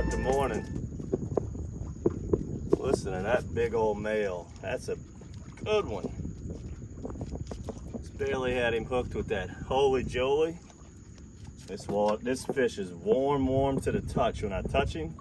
start the morning. Listen to that big old male. That's a good one. Just barely had him hooked with that holy joly. This fish is warm to the touch. When I touch him,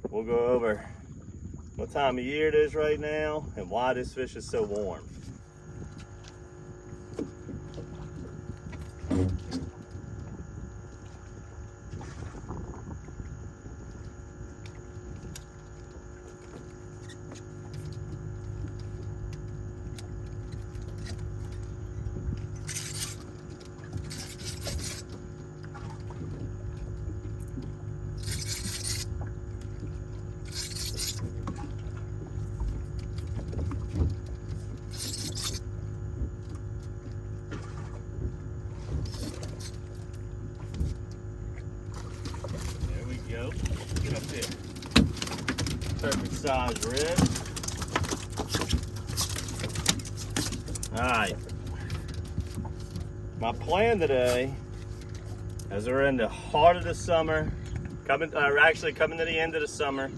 we'll go over what time of year it is right now and why this fish is so warm. Go. Get up there. Perfect size red. Alright. My plan today, as we're in the heart of the summer, coming to the end of the summer,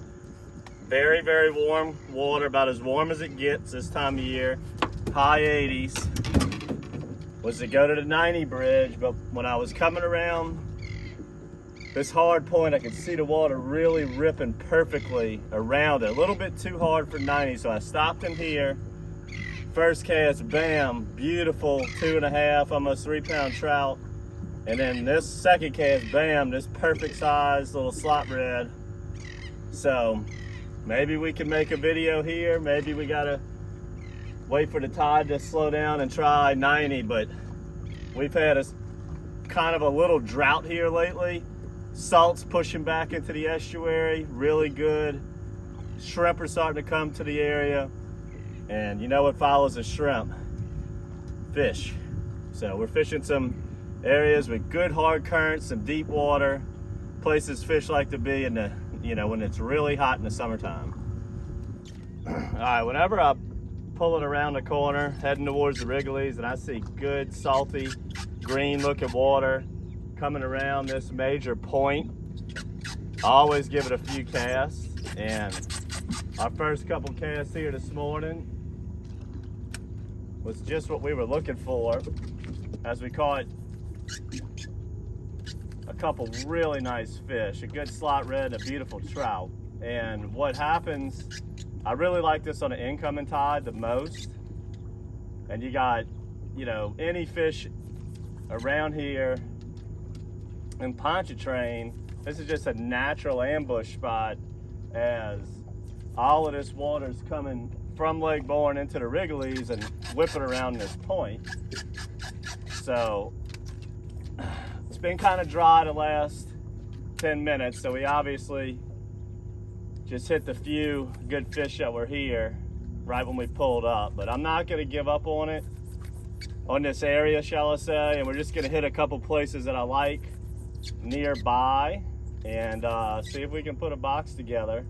very, very warm water, about as warm as it gets this time of year, high 80s, was to go to the 90 bridge, but when I was coming around this hard point, I could see the water really ripping perfectly around it. A little bit too hard for 90, so I stopped in here. First cast, bam, beautiful 2.5, almost 3 pound trout. And then this second cast, bam, this perfect size little slot red. So maybe we can make a video here. Maybe we gotta wait for the tide to slow down and try 90, but we've had a kind of a little drought here lately. Salt's pushing back into the estuary, really good. Shrimp are starting to come to the area. And you know what follows a shrimp? Fish. So we're fishing some areas with good hard currents, some deep water, places fish like to be in the, when it's really hot in the summertime. All right, whenever I pull it around the corner, heading towards the Wrigley's, and I see good, salty, green looking water coming around this major point, I always give it a few casts. And our first couple casts here this morning was just what we were looking for, as we caught a couple really nice fish, a good slot red and a beautiful trout. And what happens, I really like this on an incoming tide the most. And you got, any fish around here in Pontchartrain, this is just a natural ambush spot, as all of this water is coming from Lake Bourne into the Wrigley's and whipping around this point. So it's been kind of dry the last 10 minutes, so we obviously just hit the few good fish that were here right when we pulled up. But I'm not going to give up on it, on this area, shall I say, and we're just going to hit a couple places that I like nearby and see if we can put a box together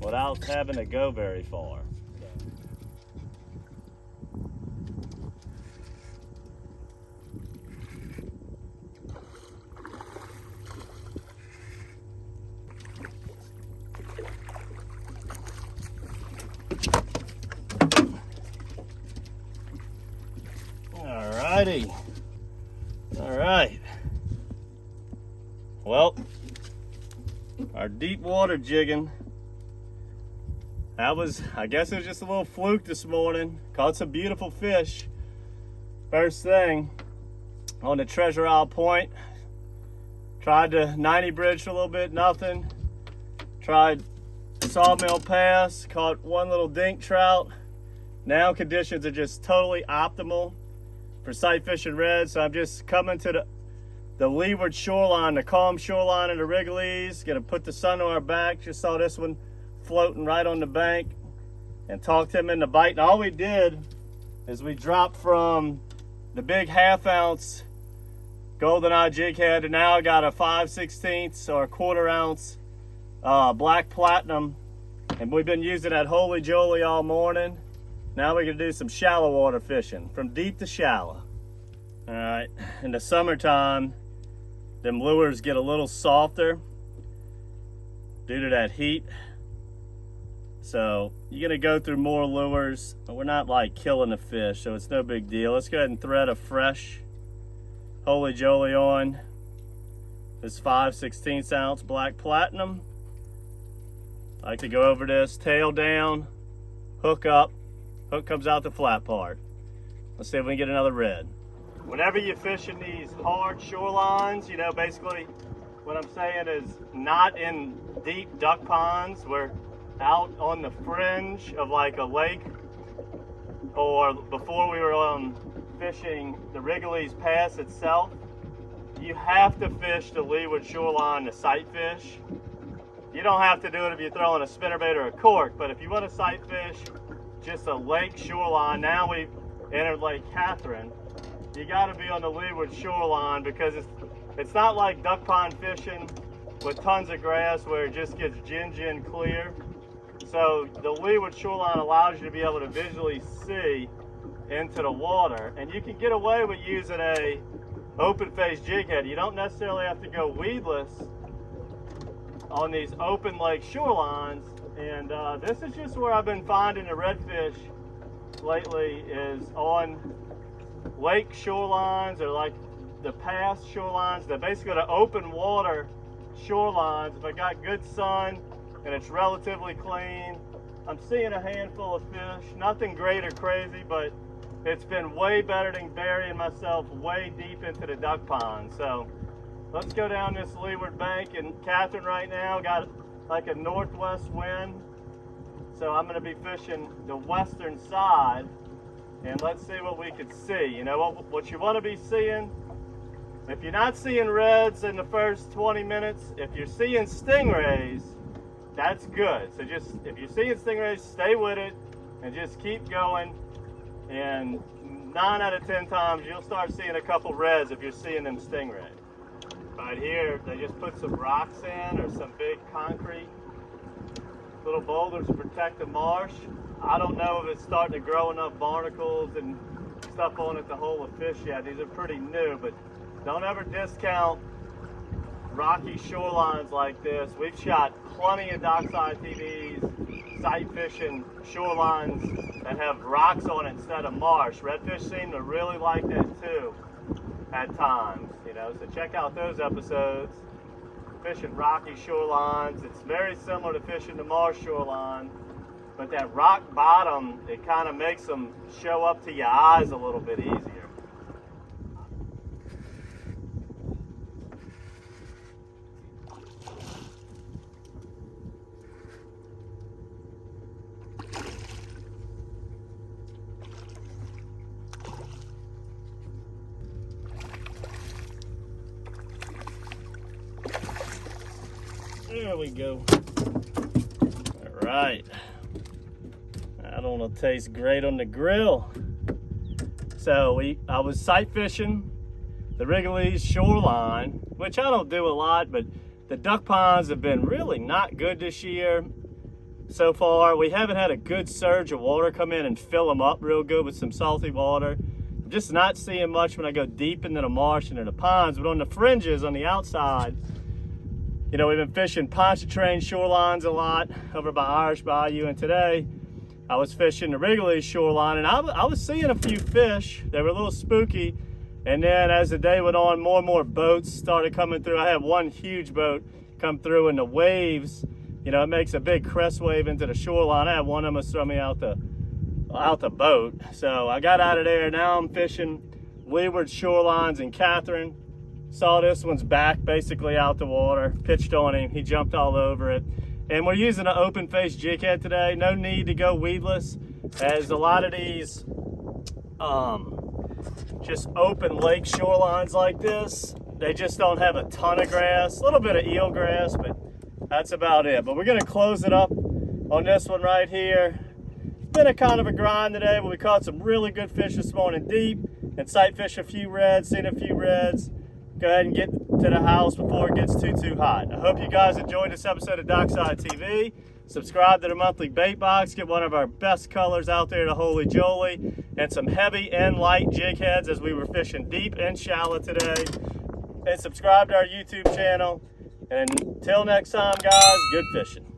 without having to go very far. Alrighty. All right. Well, our deep water jigging, I guess it was just a little fluke this morning. Caught some beautiful fish. First thing, on the Treasure Isle Point, tried the 90 bridge for a little bit, nothing. Tried Sawmill Pass, caught one little dink trout. Now conditions are just totally optimal for sight fishing red, so I'm just coming to the leeward shoreline, the calm shoreline of the Wrigley's. Gonna put the sun on our back. Just saw this one floating right on the bank and talked him into biting. All we did is we dropped from the big 1/2 ounce golden eye jig head, and now I got a 5/16 or a 1/4 ounce black platinum, and we've been using that holy joly all morning. Now we're gonna do some shallow water fishing, from deep to shallow. All right, in the summertime, them lures get a little softer. due to that heat. So you're gonna go through more lures, but we're not like killing the fish, so it's no big deal. Let's go ahead and thread a fresh Holy Jolly on this 5/16 ounce black platinum. I like to go over this, tail down, hook up, hook comes out the flat part. Let's see if we can get another red. Whenever you fish in these hard shorelines, you know, basically what I'm saying is not in deep duck ponds. We're out on the fringe of like a lake, or before we were fishing the Wrigley's Pass itself. You have to fish the leeward shoreline to sight fish. You don't have to do it if you're throwing a spinnerbait or a cork, but if you want to sight fish just a lake shoreline, now we've entered Lake Catherine, you got to be on the leeward shoreline, because it's not like duck pond fishing with tons of grass where it just gets gin clear. So the leeward shoreline allows you to be able to visually see into the water, and you can get away with using a open face jig head. You don't necessarily have to go weedless on these open lake shorelines, and this is just where I've been finding the redfish lately, is on lake shorelines, or like the pass shorelines. They're basically the open water shorelines. If I got good sun and it's relatively clean, I'm seeing a handful of fish. Nothing great or crazy, but it's been way better than burying myself way deep into the duck pond. So let's go down this leeward bank in Catherine right now. Got like a northwest wind, so I'm going to be fishing the western side, and let's see what we can see. You know what you want to be seeing. If you're not seeing reds in the first 20 minutes, if you're seeing stingrays, that's good. So just, if you're seeing stingrays, stay with it and just keep going. And 9 out of 10 times, you'll start seeing a couple reds if you're seeing them stingray. Right here, they just put some rocks in, or some big concrete little boulders to protect the marsh. I don't know if it's starting to grow enough barnacles and stuff on it to hold a fish yet. These are pretty new, but don't ever discount rocky shorelines like this. We've shot plenty of DockSide TVs, sight fishing shorelines that have rocks on it instead of marsh. Redfish seem to really like that too at times, you know, so check out those episodes. Fishing rocky shorelines, it's very similar to fishing the marsh shoreline, but that rock bottom, it kind of makes them show up to your eyes a little bit easier. There we go. All right. That one will taste great on the grill. So I was sight fishing the Wrigley's shoreline, which I don't do a lot, but the duck ponds have been really not good this year so far. We haven't had a good surge of water come in and fill them up real good with some salty water. I'm just not seeing much when I go deep into the marsh and in the ponds, but on the fringes on the outside, you know, we've been fishing Pontchartrain shorelines a lot over by Irish Bayou, and today I was fishing the Wrigley's shoreline, and I was seeing a few fish. They were a little spooky, and then as the day went on, more and more boats started coming through. I had one huge boat come through, and the waves, you know, it makes a big crest wave into the shoreline. I had one of them throw me out the boat. So I got out of there. Now I'm fishing leeward shorelines in Catherine. Saw this one's back basically out the water, pitched on him, he jumped all over it. And we're using an open face jig head today. No need to go weedless, as a lot of these just open lake shorelines like this, they just don't have a ton of grass, a little bit of eel grass, but that's about it. But we're gonna close it up on this one right here. It's been a kind of a grind today, but we caught some really good fish this morning deep, and sight fish a few reds, seen a few reds. Go ahead and get to the house before it gets too hot. I hope you guys enjoyed this episode of DockSide TV. Subscribe to the monthly bait box. Get one of our best colors out there, the Holy Jolly, and some heavy and light jig heads as we were fishing deep and shallow today. And subscribe to our YouTube channel. And until next time, guys, good fishing.